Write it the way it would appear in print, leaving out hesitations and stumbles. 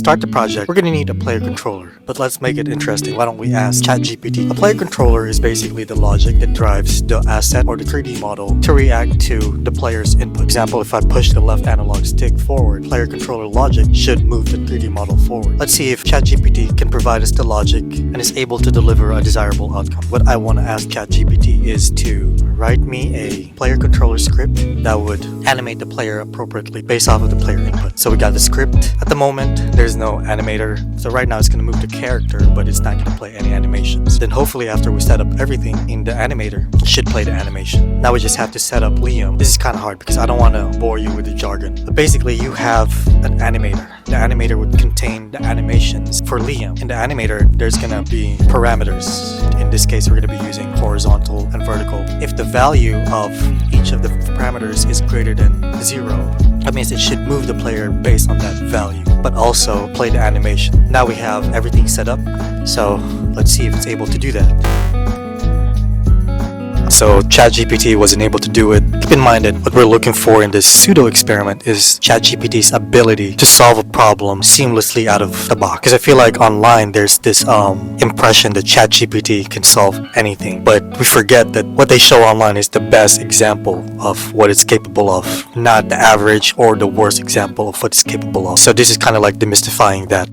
start the project, we're gonna need a player controller. But let's make it interesting. Why don't we ask ChatGPT? A player controller is basically the logic that drives the asset or the 3D model to react to the player's input. For example, if I push the left analog stick forward, player controller logic should move the 3D model forward. Let's see if ChatGPT can provide us the logic and is able to deliver a desirable outcome. What I want to ask ChatGPT is to write me a player controller script that would animate the player appropriately based off of the player input. So we got the script. At the moment, there's no animator. So right now it's going to move the character, but it's not going to play any animations. Then hopefully after we set up everything in the animator, it should play the animation. Now we just have to set up Liam. This is kind of hard because I don't want to bore you with the jargon. But basically you have an animator. The animator would contain the animations for Liam. In the animator, there's going to be parameters. In this case, we're going to be using horizontal and vertical. If the value of each of the parameters is greater than 0, that means it should move the player based on that value, but also play the animation. Now we have everything set up, so let's see if it's able to do that. So ChatGPT wasn't able to do it. Keep in mind that what we're looking for in this pseudo experiment is ChatGPT's ability to solve a problem seamlessly out of the box. Because I feel like online there's this impression that ChatGPT can solve anything, but we forget that what they show online is the best example of what it's capable of, not the average or the worst example of what it's capable of. So this is kind of like demystifying that.